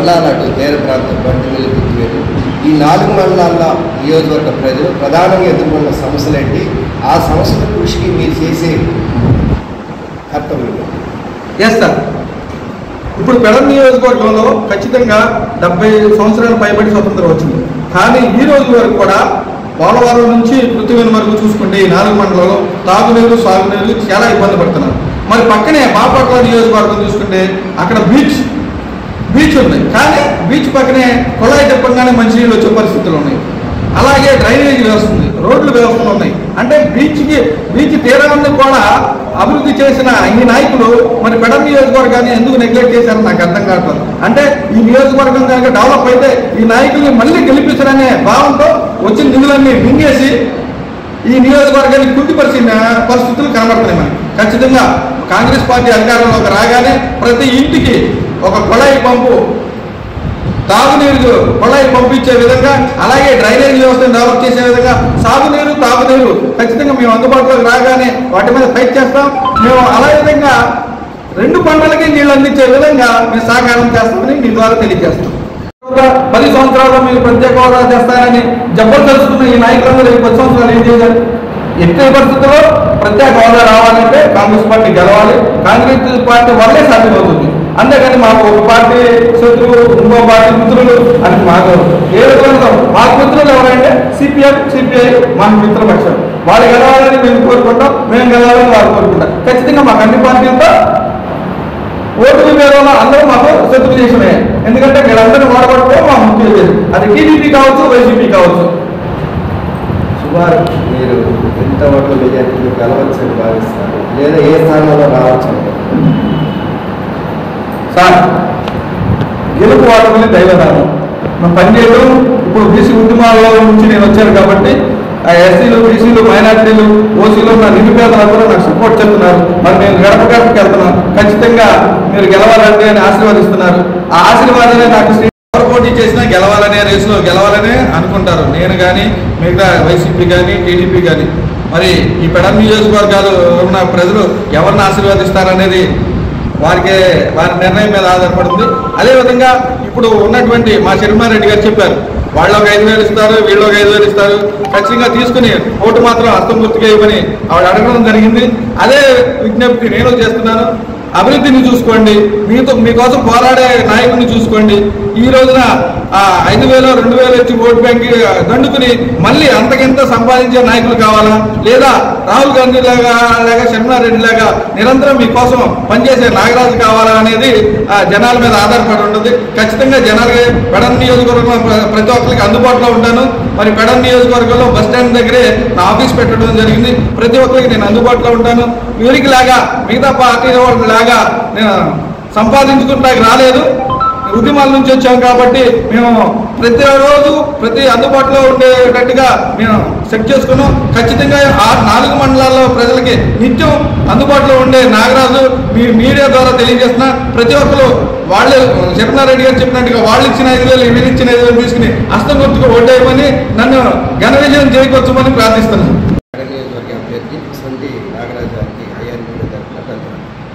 మండలాలు అటు తీర ప్రాంతం బంటుమిల్లి గుర్తువేలు ఈ 4 మండలాల నియోజకవర్గ ప్రజలు ప్రధానంగా ఎదుర్కొన్న సమస్యలు ఏంటి, ఆ సమస్యల కృషికి మీరు చేసే కర్తవ్యం? ఎస్ సార్, ఇప్పుడు పెడన నియోజకవర్గంలో ఖచ్చితంగా 70 సంవత్సరాల పైబడి స్వతంత్రం వచ్చింది. కానీ ఈ రోజు వరకు కూడా పోలవరం నుంచి పృథ్వీని వరకు చూసుకుంటే ఈ 4 మండలంలో తాగునీరు సాగునీరు చాలా ఇబ్బంది పడుతున్నారు. మరి పక్కనే బాపట్ల నియోజకవర్గం చూసుకుంటే అక్కడ బీచ్ ఉంది, కానీ బీచ్ పక్కనే కుళాయి తిప్పంగానే మంచినీళ్ళు వచ్చే పరిస్థితులు ఉన్నాయి. అలాగే డ్రైనేజ్ వ్యవస్థ ఉంది, రోడ్లు వ్యవస్థలు ఉన్నాయి. అంటే బీచ్ తీరాన్ని కూడా అభివృద్ధి చేసిన ఈ నాయకులు మరి పెడన నియోజకవర్గాన్ని ఎందుకు నెగ్లెక్ట్ చేశారో నాకు అర్థం కావట్లేదు. అంటే ఈ నియోజకవర్గం కనుక డెవలప్ అయితే ఈ నాయకుల్ని మళ్ళీ గెలిపించారనే భావంతో వచ్చిన నిధులన్నీ మింగేసి ఈ నియోజకవర్గాన్ని కుంటిపరిచిన పరిస్థితులు కనబడుతున్నాయి. మనకి ఖచ్చితంగా కాంగ్రెస్ పార్టీ అధికారంలోకి రాగానే ప్రతి ఇంటికి ఒక కుళాయి పంపు, తాగునీరు కుళాయి పంపించే విధంగా, అలాగే డ్రైనేజ్ వ్యవస్థను డెవలప్ చేసే విధంగా సాగునీరు తాగునీరు ఖచ్చితంగా మేము అందుబాటులోకి రాగానే వాటి మీద ఫైట్ చేస్తాం. మేము అలా విధంగా 2 పంటలకి నీళ్ళు అందించే విధంగా మేము సహకారం చేస్తామని మీ ద్వారా తెలియజేస్తాం. 10 సంవత్సరాల్లో మీరు ప్రత్యేక హోదా చేస్తారని జబ్బలు తెలుసుకున్న ఈ నాయకులందరూ 10 సంవత్సరాలు ఏం చేశారు? ఎట్టి పరిస్థితుల్లో ప్రత్యేక హోదా రావాలంటే కాంగ్రెస్ పార్టీ గెలవాలి, కాంగ్రెస్ పార్టీ వల్లే సాధ్యమవుతుంది. అంతేకాని మాకు ఒక పార్టీ శత్రువు, ఇంకో పార్టీ మిత్రులు అని మాకు ఏ విధంగా మాకు మిత్రులు ఎవరంటే సిపిఎం, సిపిఐ మాకు మిత్రపక్షం. వాళ్ళు గెలవాలని మేము కోరుకుంటాం, మేము గెలవాలని వాళ్ళు కోరుకుంటాం. ఖచ్చితంగా మాకు అన్ని పార్టీలతో ఓటు విభేదంలో అందరూ మాకు శత్రు చేసినాయి. ఎందుకంటే మీరందరూ వాడబడితే మా ముఖ్య ఉద్దేశం అది టీడీపీ కావచ్చు, వైసీపీ కావచ్చు. సుమారు మీరు ఎంత ఓట్ల మెజార్టీలో గెలవచ్చని భావిస్తారు, లేదా ఏ స్థానంలో రావచ్చు? సార్, గెలుపు వాటమని దైవదానం. మనం పనిచేయడం ఇప్పుడు బీసీ ఉద్యమాల్లో నుంచి నేను వచ్చాను కాబట్టి ఎస్సీలు, బీసీలు, మైనార్టీలు, ఓసీలు నా నిరుపేదలందరూ నాకు సపోర్ట్ చేస్తున్నారు. మరి నేను గడప గడపకి వెళ్తున్నాను. ఖచ్చితంగా మీరు గెలవాలంటే అని ఆశీర్వదిస్తున్నారు. ఆ ఆశీర్వాదాన్ని నాకు ఎవరు పోటీ చేసినా గెలవాలనే రేసులో గెలవాలనే అనుకుంటారు. నేను కానీ మిగతా వైసీపీ కానీ టీడీపీ కానీ. మరి ఈ పెడన నియోజకవర్గాలు ఉన్న ప్రజలు ఎవరిని ఆశీర్వదిస్తారనేది వారి నిర్ణయం మీద ఆధారపడుతుంది. అదేవిధంగా ఇప్పుడు ఉన్నటువంటి మా శర్మారెడ్డి గారు చెప్పారు, వాళ్ళు ఒక 5,000 ఇస్తారు, వీళ్ళు ఒక 5,000 ఇస్తారు. ఖచ్చితంగా తీసుకుని ఓటు మాత్రం హస్తం గుర్తుగా ఇవ్వని ఆవిడ అడగడం జరిగింది. అదే విజ్ఞప్తి నేను చేస్తున్నాను. అభివృద్ధిని చూసుకోండి, మీకోసం పోరాడే నాయకుడిని చూసుకోండి. ఈ రోజున 5,000, 2,000 ఇచ్చి ఓటు బ్యాంక్ దండుకుని మళ్ళీ అంతకింత సంపాదించే నాయకులు కావాలా, లేదా రాహుల్ గాంధీ లాగా శర్మారెడ్డి లాగా నిరంతరం మీకోసం పనిచేసే నాగరాజు కావాలా అనేది జనాల మీద ఆధారపడి ఉంటుంది. ఖచ్చితంగా జనాలకి పెడన నియోజకవర్గం ప్రతి ఒక్కరికి అందుబాటులో ఉంటాను. మరి పెడన నియోజకవర్గంలో బస్ స్టాండ్ దగ్గరే నా ఆఫీస్ పెట్టడం జరిగింది. ప్రతి ఒక్కరికి నేను అందుబాటులో ఉంటాను. వీరికి లాగా మిగతా పార్టీ లాగా నేను సంపాదించుకుంటానికి రాలేదు, ఉద్యమాల నుంచి వచ్చాం కాబట్టి మేము ప్రతిరోజు అందుబాటులో ఉండేటట్టుగా మేము సెట్ చేసుకున్నాం. ఖచ్చితంగా ఆ 4 మండలాల్లో ప్రజలకి నిత్యం అందుబాటులో ఉండే నాగరాజు మీ మీడియా ద్వారా తెలియజేస్తున్నా. ప్రతి ఒక్కరు వాళ్ళు శర్మారెడ్డి గారు చెప్పినట్టుగా వాళ్ళు ఇచ్చిన 5,000, వీళ్ళు ఇచ్చిన 5,000 తీసుకుని హస్తం గుర్తుకు ఓటేయమని, నన్ను ఘన విజయం చేకూర్చమని ప్రార్థిస్తున్నాను.